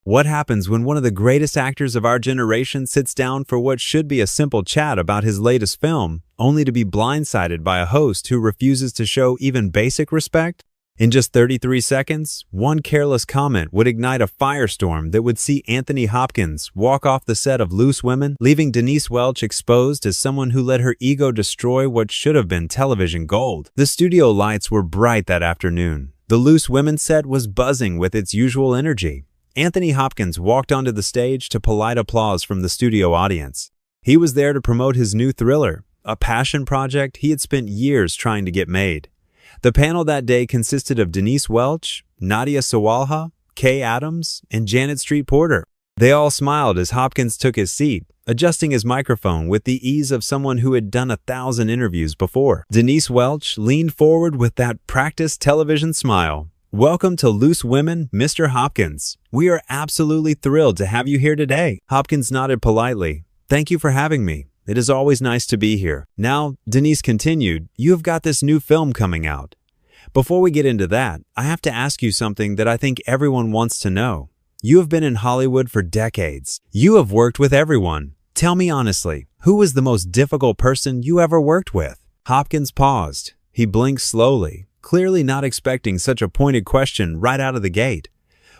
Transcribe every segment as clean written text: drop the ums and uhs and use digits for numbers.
What happens when one of the greatest actors of our generation sits down for what should be a simple chat about his latest film, only to be blindsided by a host who refuses to show even basic respect? In just 33 seconds, one careless comment would ignite a firestorm that would see Anthony Hopkins walk off the set of Loose Women, leaving Denise Welch exposed as someone who let her ego destroy what should have been television gold. The studio lights were bright that afternoon. The Loose Women set was buzzing with its usual energy. Anthony Hopkins walked onto the stage to polite applause from the studio audience. He was there to promote his new thriller, a passion project he had spent years trying to get made. The panel that day consisted of Denise Welch, Nadia Sawalha, Kay Adams, and Janet Street Porter. They all smiled as Hopkins took his seat, adjusting his microphone with the ease of someone who had done 1,000 interviews before. Denise Welch leaned forward with that practiced television smile. "Welcome to Loose Women, Mr. Hopkins. We are absolutely thrilled to have you here today." Hopkins nodded politely. "Thank you for having me. It is always nice to be here." Now, Denise continued, "You have got this new film coming out. Before we get into that, I have to ask you something that I think everyone wants to know. You have been in Hollywood for decades. You have worked with everyone. Tell me honestly, who was the most difficult person you ever worked with?" Hopkins paused. He blinked slowly, clearly not expecting such a pointed question right out of the gate.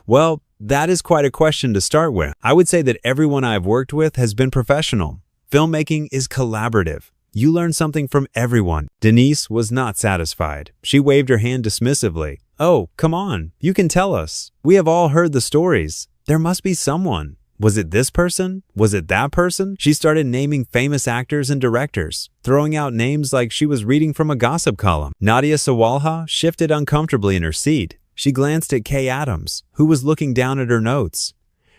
"Well, that is quite a question to start with. I would say that everyone I have worked with has been professional. Filmmaking is collaborative. You learn something from everyone." Denise was not satisfied. She waved her hand dismissively. "Oh, come on. You can tell us. We have all heard the stories. There must be someone. Was it this person? Was it that person?" She started naming famous actors and directors, throwing out names like she was reading from a gossip column. Nadia Sawalha shifted uncomfortably in her seat. She glanced at Kay Adams, who was looking down at her notes.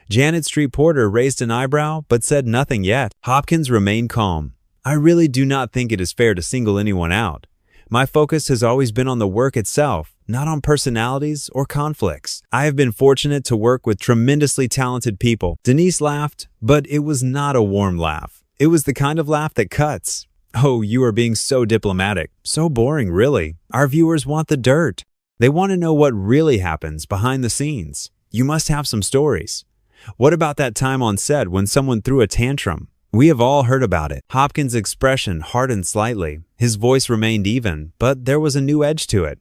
Janet Street Porter raised an eyebrow but said nothing yet. Hopkins remained calm. "I really do not think it is fair to single anyone out. My focus has always been on the work itself, not on personalities or conflicts. I have been fortunate to work with tremendously talented people." Denise laughed, but it was not a warm laugh. It was the kind of laugh that cuts. "Oh, you are being so diplomatic. So boring, really. Our viewers want the dirt. They want to know what really happens behind the scenes. You must have some stories. What about that time on set when someone threw a tantrum? We have all heard about it." Hopkins' expression hardened slightly. His voice remained even, but there was a new edge to it.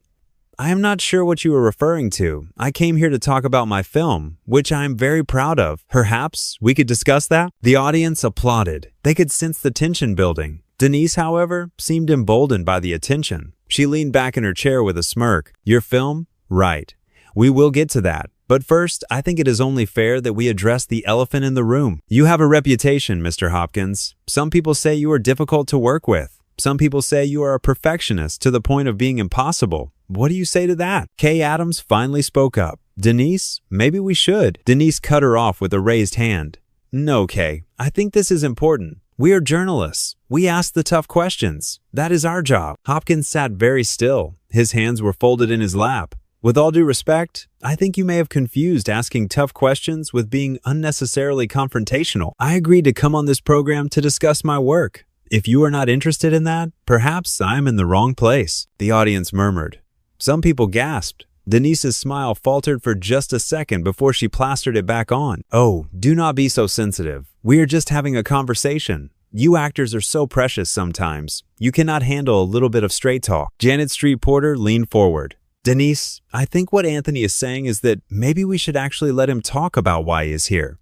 "I am not sure what you are referring to. I came here to talk about my film, which I am very proud of. Perhaps we could discuss that?" The audience applauded. They could sense the tension building. Denise, however, seemed emboldened by the attention. She leaned back in her chair with a smirk. "Your film? Right. We will get to that. But first, I think it is only fair that we address the elephant in the room. You have a reputation, Mr. Hopkins. Some people say you are difficult to work with. Some people say you are a perfectionist to the point of being impossible. What do you say to that?" Kay Adams finally spoke up. "Denise, maybe we should." Denise cut her off with a raised hand. "No, Kay. I think this is important. We are journalists. We ask the tough questions. That is our job." Hopkins sat very still. His hands were folded in his lap. "With all due respect, I think you may have confused asking tough questions with being unnecessarily confrontational. I agreed to come on this program to discuss my work. If you are not interested in that, perhaps I am in the wrong place." The audience murmured. Some people gasped. Denise's smile faltered for just a second before she plastered it back on. "Oh, do not be so sensitive. We are just having a conversation. You actors are so precious sometimes. You cannot handle a little bit of straight talk." Janet Street Porter leaned forward. "Denise, I think what Anthony is saying is that maybe we should actually let him talk about why he is here.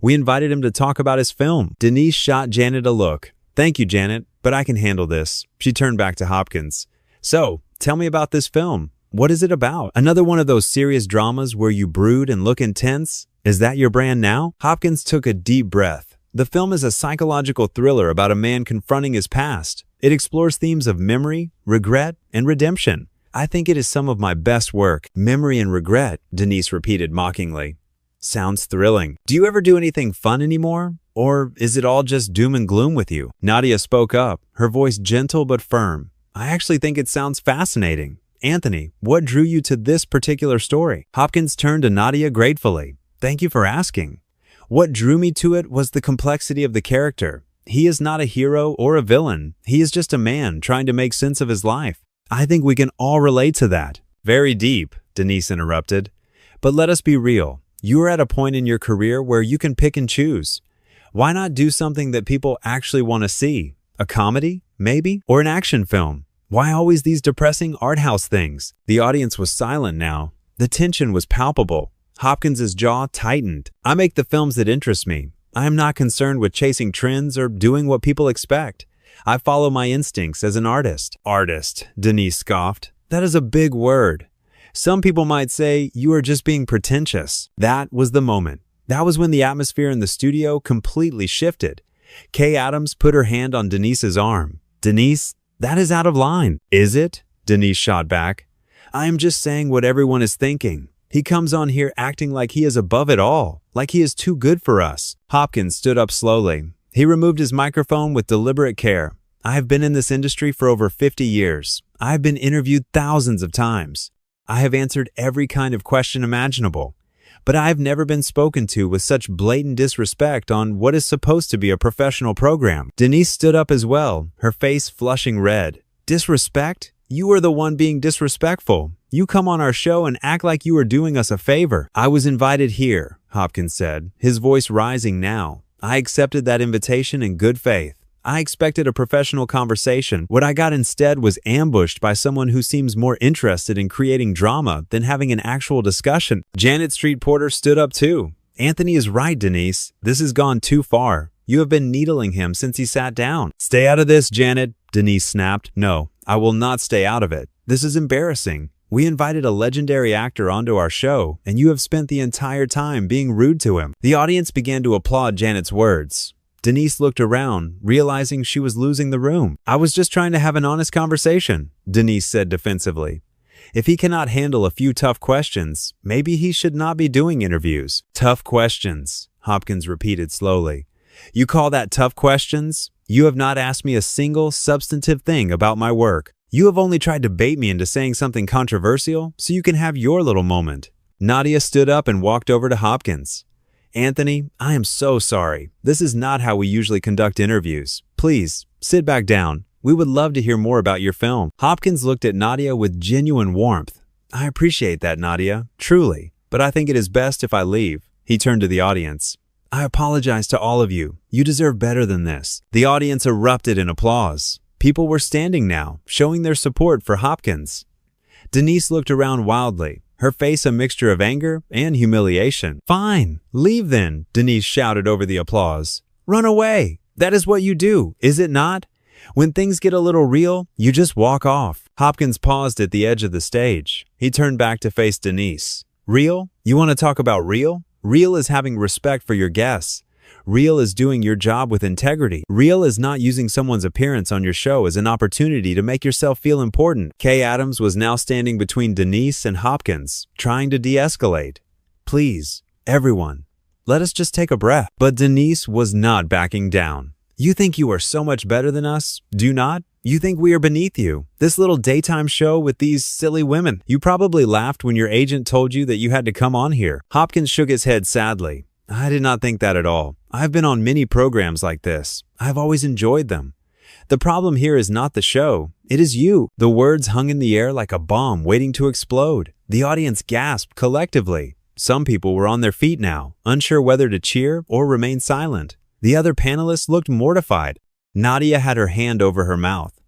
We invited him to talk about his film." Denise shot Janet a look. "Thank you, Janet, but I can handle this." She turned back to Hopkins. "So, tell me about this film. What is it about? Another one of those serious dramas where you brood and look intense? Is that your brand now?" Hopkins took a deep breath. "The film is a psychological thriller about a man confronting his past. It explores themes of memory, regret, and redemption. I think it is some of my best work." "Memory and regret," Denise repeated mockingly. "Sounds thrilling. Do you ever do anything fun anymore? Or is it all just doom and gloom with you?" Nadia spoke up, her voice gentle but firm. "I actually think it sounds fascinating. Anthony, what drew you to this particular story?" Hopkins turned to Nadia gratefully. "Thank you for asking. What drew me to it was the complexity of the character. He is not a hero or a villain. He is just a man trying to make sense of his life. I think we can all relate to that." "Very deep," Denise interrupted. "But let us be real. You are at a point in your career where you can pick and choose. Why not do something that people actually want to see? A comedy, maybe? Or an action film? Why always these depressing art house things? The audience was silent now. The tension was palpable. Hopkins's jaw tightened. I make the films that interest me. I am not concerned with chasing trends or doing what people expect. I follow my instincts as an artist. Artist, Denise scoffed. That is a big word. Some people might say you are just being pretentious. That was the moment. That was when the atmosphere in the studio completely shifted. Kay Adams put her hand on Denise's arm. Denise, that is out of line. Is it? Denise shot back. I am just saying what everyone is thinking. He comes on here acting like he is above it all, like he is too good for us. Hopkins stood up slowly. He removed his microphone with deliberate care. I have been in this industry for over 50 years. I have been interviewed thousands of times. I have answered every kind of question imaginable. But I have never been spoken to with such blatant disrespect on what is supposed to be a professional program. Denise stood up as well, her face flushing red. Disrespect? You are the one being disrespectful. You come on our show and act like you are doing us a favor. I was invited here, Hopkins said, his voice rising now. I accepted that invitation in good faith. I expected a professional conversation. What I got instead was ambushed by someone who seems more interested in creating drama than having an actual discussion. Janet Street Porter stood up too. Anthony is right, Denise. This has gone too far. You have been needling him since he sat down. Stay out of this, Janet, Denise snapped. No, I will not stay out of it. This is embarrassing. We invited a legendary actor onto our show, and you have spent the entire time being rude to him. The audience began to applaud Janet's words. Denise looked around, realizing she was losing the room. I was just trying to have an honest conversation, Denise said defensively. If he cannot handle a few tough questions, maybe he should not be doing interviews. Tough questions, Hopkins repeated slowly. You call that tough questions? You have not asked me a single substantive thing about my work. You have only tried to bait me into saying something controversial so you can have your little moment. Nadia stood up and walked over to Hopkins. Anthony, I am so sorry. This is not how we usually conduct interviews. Please, sit back down. We would love to hear more about your film. Hopkins looked at Nadia with genuine warmth. I appreciate that, Nadia, truly, but I think it is best if I leave. He turned to the audience. I apologize to all of you. You deserve better than this. The audience erupted in applause. People were standing now, showing their support for Hopkins. Denise looked around wildly, her face a mixture of anger and humiliation. Fine, leave then, Denise shouted over the applause. Run away. That is what you do, is it not? When things get a little real, you just walk off. Hopkins paused at the edge of the stage. He turned back to face Denise. Real? You want to talk about real? Real is having respect for your guests. Real is doing your job with integrity. Real is not using someone's appearance on your show as an opportunity to make yourself feel important. Kay Adams was now standing between Denise and Hopkins, trying to de-escalate. Please, everyone, let us just take a breath. But Denise was not backing down. You think you are so much better than us, do not? You think we are beneath you. This little daytime show with these silly women. You probably laughed when your agent told you that you had to come on here. Hopkins shook his head sadly. I did not think that at all. I've been on many programs like this. I've always enjoyed them. The problem here is not the show. It is you. The words hung in the air like a bomb waiting to explode. The audience gasped collectively. Some people were on their feet now, unsure whether to cheer or remain silent. The other panelists looked mortified. Nadia had her hand over her mouth.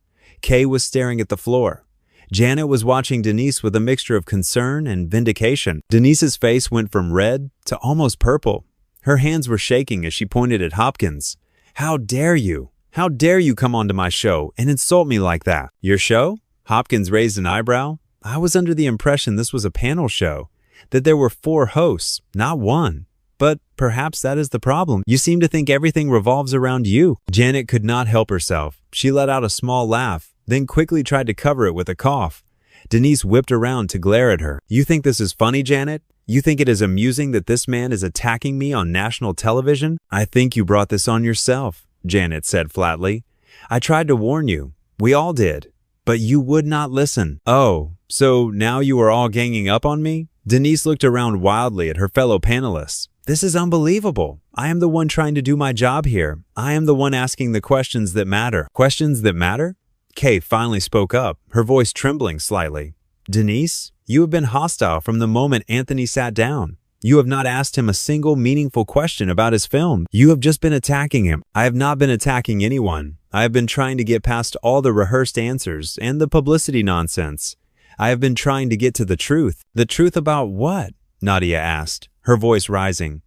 Kay was staring at the floor. Janet was watching Denise with a mixture of concern and vindication. Denise's face went from red to almost purple. Her hands were shaking as she pointed at Hopkins. How dare you? How dare you come onto my show and insult me like that? Your show? Hopkins raised an eyebrow. I was under the impression this was a panel show, that there were 4 hosts, not 1. But perhaps that is the problem. You seem to think everything revolves around you. Janet could not help herself. She let out a small laugh, then quickly tried to cover it with a cough. Denise whipped around to glare at her. You think this is funny, Janet? You think it is amusing that this man is attacking me on national television? I think you brought this on yourself, Janet said flatly. I tried to warn you. We all did. But you would not listen. Oh, so now you are all ganging up on me? Denise looked around wildly at her fellow panelists. This is unbelievable. I am the one trying to do my job here. I am the one asking the questions that matter. Questions that matter? Kay finally spoke up, her voice trembling slightly. Denise, you have been hostile from the moment Anthony sat down. You have not asked him a single meaningful question about his film. You have just been attacking him. I have not been attacking anyone. I have been trying to get past all the rehearsed answers and the publicity nonsense. I have been trying to get to the truth. The truth about what? Nadia asked, her voice rising.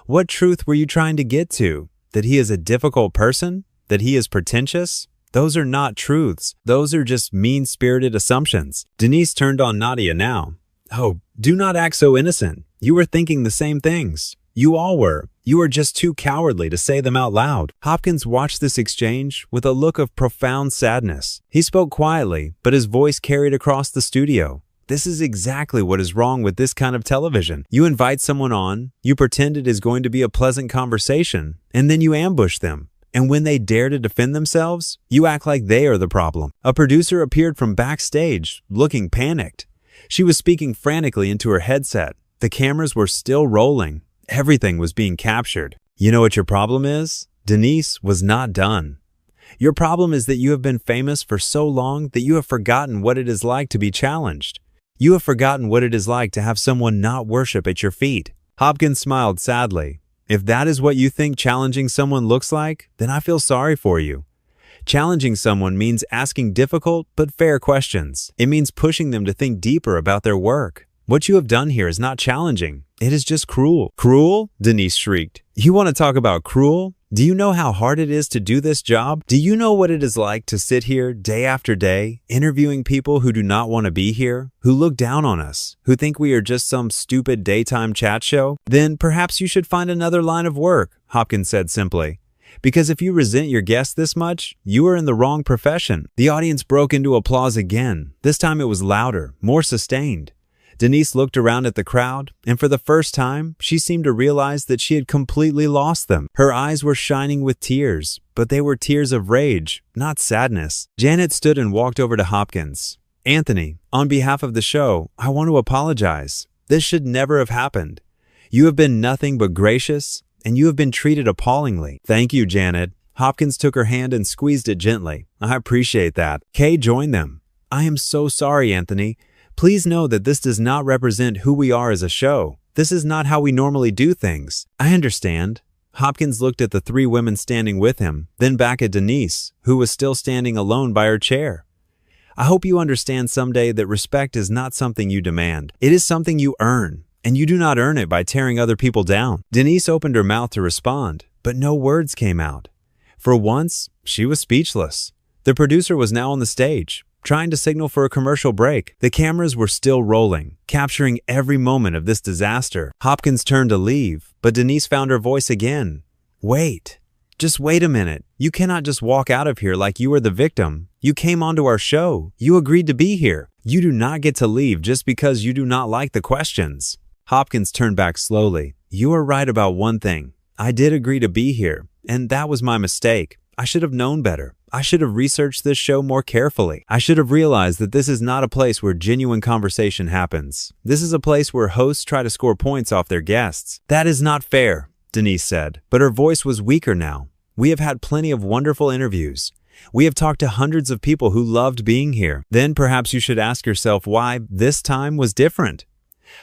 What truth were you trying to get to? That he is a difficult person? That he is pretentious? Those are not truths. Those are just mean-spirited assumptions. Denise turned on Nadia now. Oh, do not act so innocent. You were thinking the same things. You all were. You were just too cowardly to say them out loud. Hopkins watched this exchange with a look of profound sadness. He spoke quietly, but his voice carried across the studio. This is exactly what is wrong with this kind of television. You invite someone on, you pretend it is going to be a pleasant conversation, and then you ambush them. And when they dare to defend themselves, you act like they are the problem. A producer appeared from backstage, looking panicked. She was speaking frantically into her headset. The cameras were still rolling. Everything was being captured. You know what your problem is? Denise was not done. Your problem is that you have been famous for so long that you have forgotten what it is like to be challenged. You have forgotten what it is like to have someone not worship at your feet. Hopkins smiled sadly. If that is what you think challenging someone looks like, then I feel sorry for you. Challenging someone means asking difficult but fair questions. It means pushing them to think deeper about their work. What you have done here is not challenging. It is just cruel. Cruel? Denise shrieked. You want to talk about cruel? Do you know how hard it is to do this job? Do you know what it is like to sit here day after day, interviewing people who do not want to be here, who look down on us, who think we are just some stupid daytime chat show? Then perhaps you should find another line of work, Hopkins said simply. Because if you resent your guests this much, you are in the wrong profession. The audience broke into applause again. This time it was louder, more sustained. Denise looked around at the crowd, and for the first time, she seemed to realize that she had completely lost them. Her eyes were shining with tears, but they were tears of rage, not sadness. Janet stood and walked over to Hopkins. Anthony, on behalf of the show, I want to apologize. This should never have happened. You have been nothing but gracious, and you have been treated appallingly. Thank you, Janet. Hopkins took her hand and squeezed it gently. I appreciate that. Kay joined them. I am so sorry, Anthony. Please know that this does not represent who we are as a show. This is not how we normally do things. I understand. Hopkins looked at the three women standing with him, then back at Denise, who was still standing alone by her chair. I hope you understand someday that respect is not something you demand. It is something you earn, and you do not earn it by tearing other people down. Denise opened her mouth to respond, but no words came out. For once, she was speechless. The producer was now on the stage, trying to signal for a commercial break. The cameras were still rolling, capturing every moment of this disaster. Hopkins turned to leave, but Denise found her voice again. Wait. Just wait a minute. You cannot just walk out of here like you were the victim. You came onto our show. You agreed to be here. You do not get to leave just because you do not like the questions. Hopkins turned back slowly. You are right about one thing. I did agree to be here, and that was my mistake. I should have known better. I should have researched this show more carefully. I should have realized that this is not a place where genuine conversation happens. This is a place where hosts try to score points off their guests. That is not fair, Denise said, but her voice was weaker now. We have had plenty of wonderful interviews. We have talked to hundreds of people who loved being here. Then perhaps you should ask yourself why this time was different.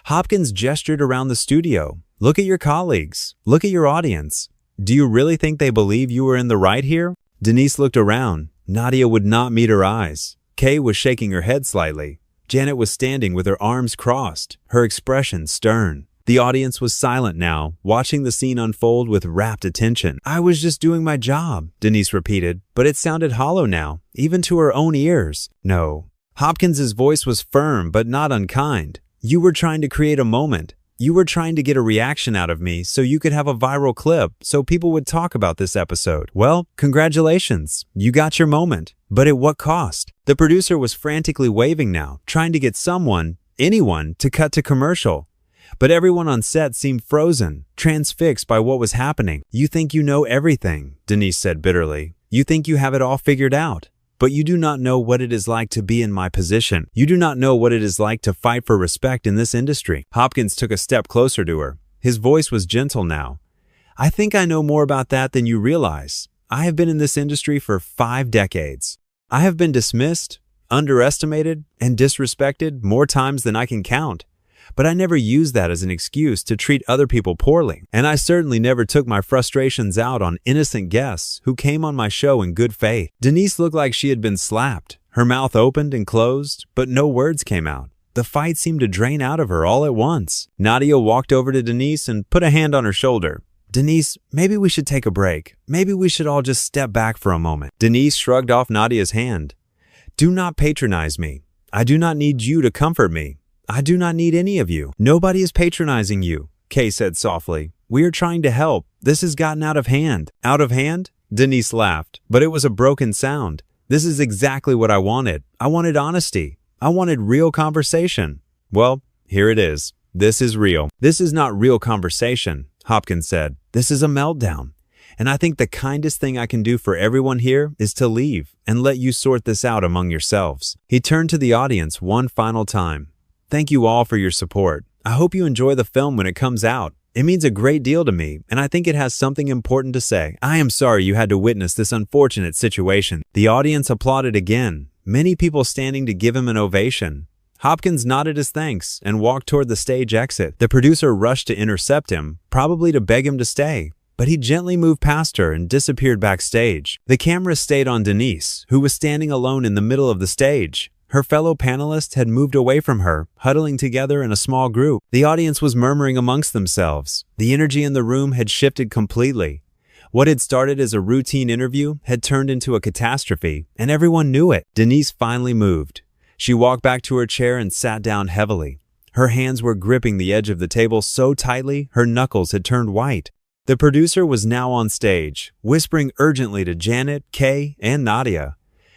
Hopkins gestured around the studio. Look at your colleagues. Look at your audience. Do you really think they believe you were in the right here? Denise looked around. Nadia would not meet her eyes. Kay was shaking her head slightly. Janet was standing with her arms crossed, her expression stern. The audience was silent now, watching the scene unfold with rapt attention. I was just doing my job, Denise repeated, but it sounded hollow now, even to her own ears. No. Hopkins's voice was firm but not unkind. You were trying to create a moment. You were trying to get a reaction out of me so you could have a viral clip so people would talk about this episode. Well, congratulations. You got your moment. But at what cost? The producer was frantically waving now, trying to get someone, anyone, to cut to commercial. But everyone on set seemed frozen, transfixed by what was happening. You think you know everything, Denise said bitterly. You think you have it all figured out. But you do not know what it is like to be in my position. You do not know what it is like to fight for respect in this industry. Hopkins took a step closer to her. His voice was gentle now. I think I know more about that than you realize. I have been in this industry for 5 decades. I have been dismissed, underestimated, and disrespected more times than I can count. But I never used that as an excuse to treat other people poorly. And I certainly never took my frustrations out on innocent guests who came on my show in good faith. Denise looked like she had been slapped. Her mouth opened and closed, but no words came out. The fight seemed to drain out of her all at once. Nadia walked over to Denise and put a hand on her shoulder. Denise, maybe we should take a break. Maybe we should all just step back for a moment. Denise shrugged off Nadia's hand. Do not patronize me. I do not need you to comfort me. I do not need any of you. Nobody is patronizing you, Kay said softly. We are trying to help. This has gotten out of hand. Out of hand? Denise laughed, but it was a broken sound. This is exactly what I wanted. I wanted honesty. I wanted real conversation. Well, here it is. This is real. This is not real conversation, Hopkins said. This is a meltdown. And I think the kindest thing I can do for everyone here is to leave and let you sort this out among yourselves. He turned to the audience one final time. Thank you all for your support. I hope you enjoy the film when it comes out. It means a great deal to me, and I think it has something important to say. I am sorry you had to witness this unfortunate situation. The audience applauded again, many people standing to give him an ovation. Hopkins nodded his thanks and walked toward the stage exit. The producer rushed to intercept him, probably to beg him to stay. But he gently moved past her and disappeared backstage. The camera stayed on Denise, who was standing alone in the middle of the stage. Her fellow panelists had moved away from her, huddling together in a small group. The audience was murmuring amongst themselves. The energy in the room had shifted completely. What had started as a routine interview had turned into a catastrophe, and everyone knew it. Denise finally moved. She walked back to her chair and sat down heavily. Her hands were gripping the edge of the table so tightly her knuckles had turned white. The producer was now on stage, whispering urgently to Janet, Kay, and Nadia.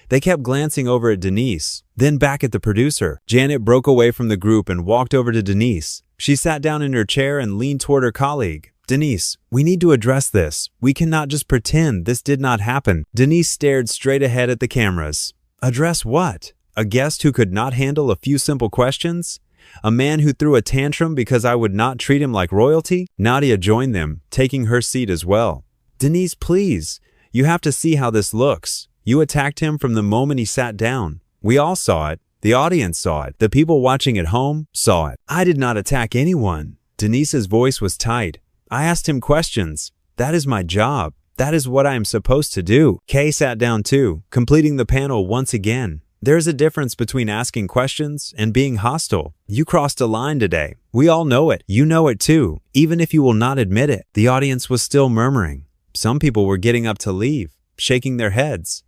They kept glancing over at Denise, then back at the producer. Janet broke away from the group and walked over to Denise. She sat down in her chair and leaned toward her colleague. Denise, we need to address this. We cannot just pretend this did not happen. Denise stared straight ahead at the cameras. Address what? A guest who could not handle a few simple questions? A man who threw a tantrum because I would not treat him like royalty? Nadia joined them, taking her seat as well. Denise, please. You have to see how this looks. You attacked him from the moment he sat down. We all saw it. The audience saw it. The people watching at home saw it. I did not attack anyone. Denise's voice was tight. I asked him questions. That is my job. That is what I am supposed to do. Kay sat down too, completing the panel once again. There is a difference between asking questions and being hostile. You crossed a line today. We all know it. You know it too, even if you will not admit it. The audience was still murmuring. Some people were getting up to leave, shaking their heads.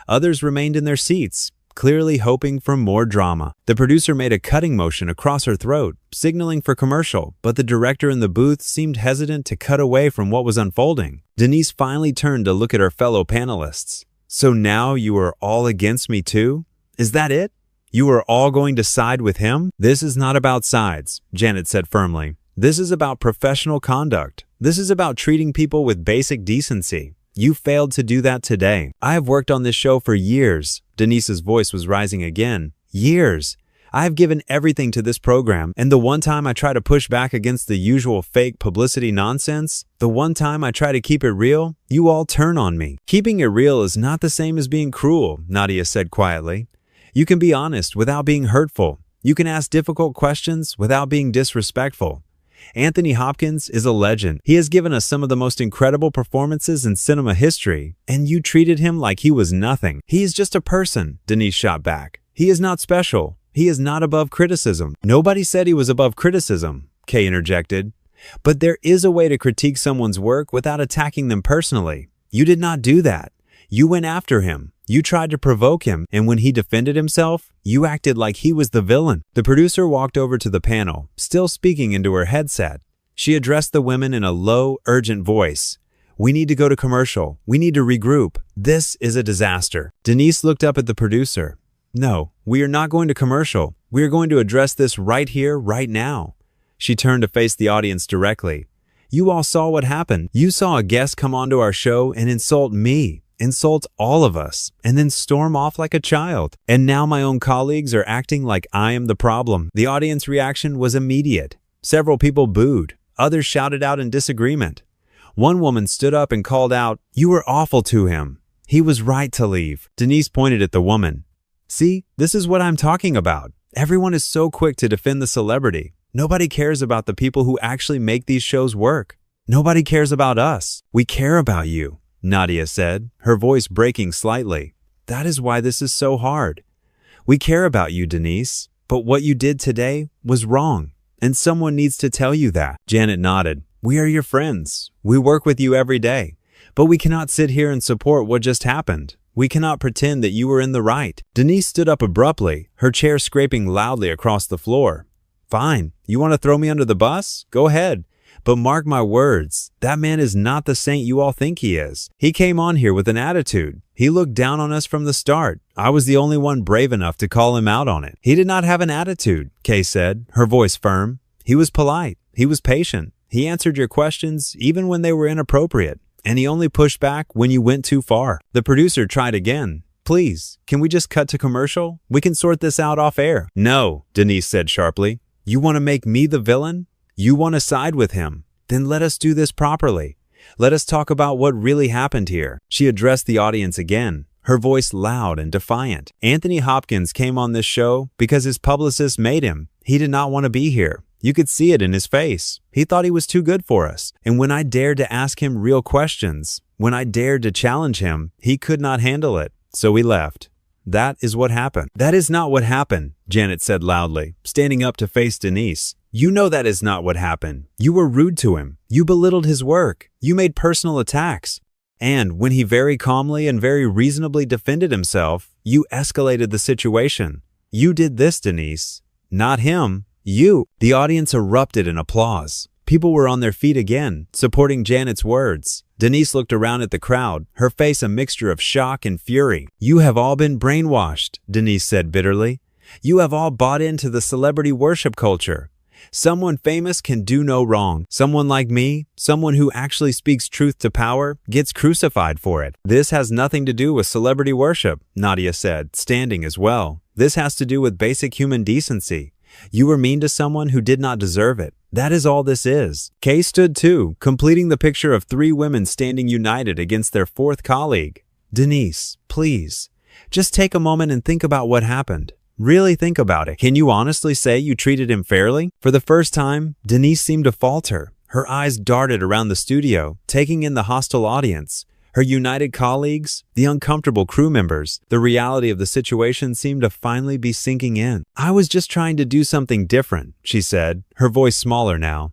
Others remained in their seats, clearly hoping for more drama. The producer made a cutting motion across her throat, signaling for commercial, but the director in the booth seemed hesitant to cut away from what was unfolding. Denise finally turned to look at her fellow panelists. So now you are all against me too? Is that it? You are all going to side with him? This is not about sides, Janet said firmly. This is about professional conduct. This is about treating people with basic decency. You failed to do that today. I have worked on this show for years. Denise's voice was rising again. Years. I have given everything to this program, and the one time I try to push back against the usual fake publicity nonsense, the one time I try to keep it real, you all turn on me. Keeping it real is not the same as being cruel, Nadia said quietly. You can be honest without being hurtful. You can ask difficult questions without being disrespectful. Anthony Hopkins is a legend. He has given us some of the most incredible performances in cinema history, and you treated him like he was nothing. He is just a person, Denise shot back. He is not special. He is not above criticism. Nobody said he was above criticism, Kay interjected. But there is a way to critique someone's work without attacking them personally. You did not do that. You went after him. You tried to provoke him, and when he defended himself, you acted like he was the villain. The producer walked over to the panel, still speaking into her headset. She addressed the women in a low, urgent voice. We need to go to commercial. We need to regroup. This is a disaster. Denise looked up at the producer. No, we are not going to commercial. We are going to address this right here, right now. She turned to face the audience directly. You all saw what happened. You saw a guest come onto our show and insult me. Insult all of us, and then storm off like a child. And now my own colleagues are acting like I am the problem. The audience reaction was immediate. Several people booed. Others shouted out in disagreement. One woman stood up and called out, "You were awful to him. He was right to leave." Denise pointed at the woman. See, this is what I'm talking about. Everyone is so quick to defend the celebrity. Nobody cares about the people who actually make these shows work. Nobody cares about us. We care about you, Nadia said, her voice breaking slightly. That is why this is so hard. We care about you, Denise, but what you did today was wrong, and someone needs to tell you that. Janet nodded. We are your friends. We work with you every day, but we cannot sit here and support what just happened. We cannot pretend that you were in the right. Denise stood up abruptly, her chair scraping loudly across the floor. Fine, you want to throw me under the bus? Go ahead. But mark my words, that man is not the saint you all think he is. He came on here with an attitude. He looked down on us from the start. I was the only one brave enough to call him out on it. He did not have an attitude, Kay said, her voice firm. He was polite. He was patient. He answered your questions even when they were inappropriate. And he only pushed back when you went too far. The producer tried again. Please, can we just cut to commercial? We can sort this out off air. No, Denise said sharply. You want to make me the villain? You want to side with him? Then let us do this properly. Let us talk about what really happened here. She addressed the audience again, her voice loud and defiant. Anthony Hopkins came on this show because his publicist made him. He did not want to be here. You could see it in his face. He thought he was too good for us. And when I dared to ask him real questions, when I dared to challenge him, he could not handle it. So we left. That is what happened. That is not what happened, Janet said loudly, standing up to face Denise. You know that is not what happened. You were rude to him. You belittled his work. You made personal attacks. And when he very calmly and very reasonably defended himself, you escalated the situation. You did this, Denise. Not him. You. The audience erupted in applause. People were on their feet again, supporting Janet's words. Denise looked around at the crowd, her face a mixture of shock and fury. You have all been brainwashed, Denise said bitterly. You have all bought into the celebrity worship culture. Someone famous can do no wrong. Someone like me, someone who actually speaks truth to power, gets crucified for it. This has nothing to do with celebrity worship, Nadia said, standing as well. This has to do with basic human decency. You were mean to someone who did not deserve it. That is all this is. Kay stood too, completing the picture of three women standing united against their fourth colleague. Denise, please, just take a moment and think about what happened. Really think about it. Can you honestly say you treated him fairly? For the first time, Denise seemed to falter. Her eyes darted around the studio, taking in the hostile audience. Her united colleagues, the uncomfortable crew members, the reality of the situation seemed to finally be sinking in. I was just trying to do something different, she said, her voice smaller now.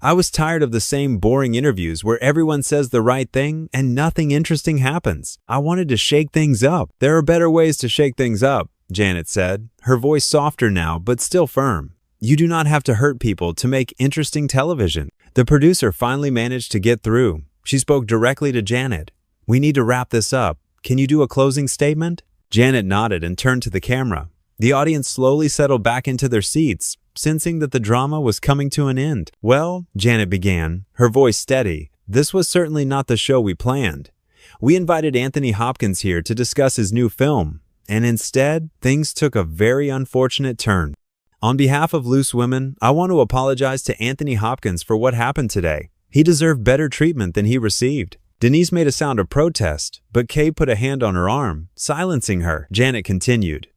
I was tired of the same boring interviews where everyone says the right thing and nothing interesting happens. I wanted to shake things up. There are better ways to shake things up, Janet said, her voice softer now but still firm. You do not have to hurt people to make interesting television. The producer finally managed to get through. She spoke directly to Janet. We need to wrap this up. Can you do a closing statement? Janet nodded and turned to the camera. The audience slowly settled back into their seats, sensing that the drama was coming to an end. Well, Janet began, her voice steady. This was certainly not the show we planned. We invited Anthony Hopkins here to discuss his new film, and instead, things took a very unfortunate turn. On behalf of Loose Women, I want to apologize to Anthony Hopkins for what happened today. He deserved better treatment than he received. Denise made a sound of protest, but Kay put a hand on her arm, silencing her. Janet continued.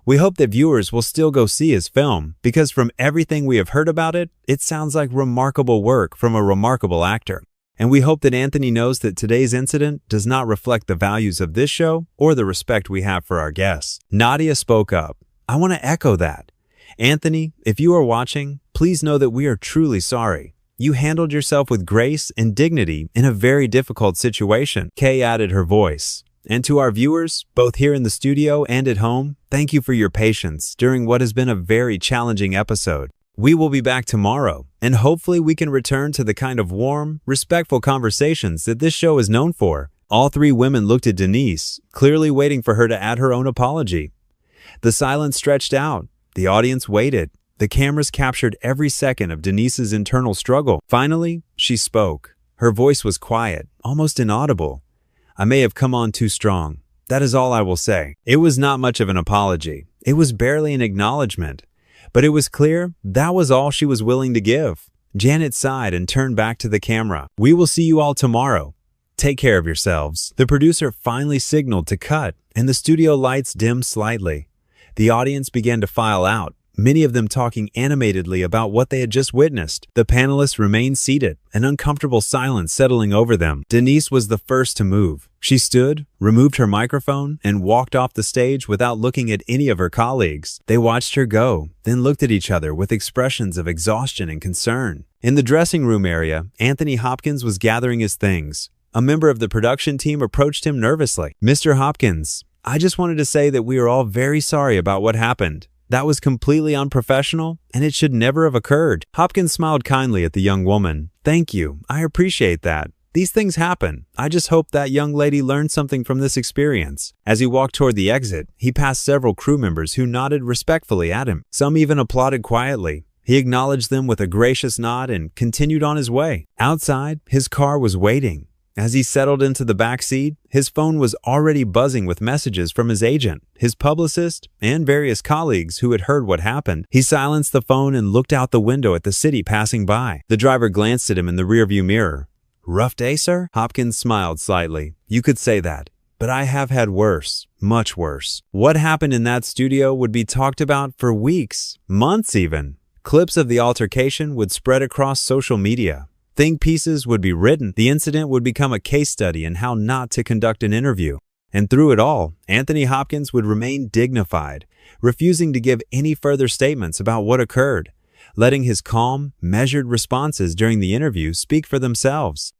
We hope that viewers will still go see his film, because from everything we have heard about it, it sounds like remarkable work from a remarkable actor. And we hope that Anthony knows that today's incident does not reflect the values of this show or the respect we have for our guests. Nadia spoke up. I want to echo that. Anthony, if you are watching, please know that we are truly sorry. You handled yourself with grace and dignity in a very difficult situation. Kay added her voice. And to our viewers, both here in the studio and at home, thank you for your patience during what has been a very challenging episode. We will be back tomorrow, and hopefully we can return to the kind of warm, respectful conversations that this show is known for. All three women looked at Denise, clearly waiting for her to add her own apology. The silence stretched out. The audience waited. The cameras captured every second of Denise's internal struggle. Finally, she spoke. Her voice was quiet, almost inaudible. I may have come on too strong. That is all I will say. It was not much of an apology. It was barely an acknowledgement. But it was clear that was all she was willing to give. Janet sighed and turned back to the camera. We will see you all tomorrow. Take care of yourselves. The producer finally signaled to cut, and the studio lights dimmed slightly. The audience began to file out. many of them talking animatedly about what they had just witnessed. The panelists remained seated, an uncomfortable silence settling over them. Denise was the first to move. She stood, removed her microphone, and walked off the stage without looking at any of her colleagues. They watched her go, then looked at each other with expressions of exhaustion and concern. In the dressing room area, Anthony Hopkins was gathering his things. A member of the production team approached him nervously. "Mr. Hopkins, I just wanted to say that we are all very sorry about what happened. That was completely unprofessional, and it should never have occurred." Hopkins smiled kindly at the young woman. "Thank you. I appreciate that. These things happen. I just hope that young lady learned something from this experience." As he walked toward the exit, he passed several crew members who nodded respectfully at him. Some even applauded quietly. He acknowledged them with a gracious nod and continued on his way. Outside, his car was waiting. As he settled into the back seat, his phone was already buzzing with messages from his agent, his publicist, and various colleagues who had heard what happened. He silenced the phone and looked out the window at the city passing by. The driver glanced at him in the rearview mirror. "Rough day, sir?" Hopkins smiled slightly. "You could say that, but I have had worse, much worse." What happened in that studio would be talked about for weeks, months even. Clips of the altercation would spread across social media. Think pieces would be written. The incident would become a case study in how not to conduct an interview. And through it all, Anthony Hopkins would remain dignified, refusing to give any further statements about what occurred, letting his calm, measured responses during the interview speak for themselves.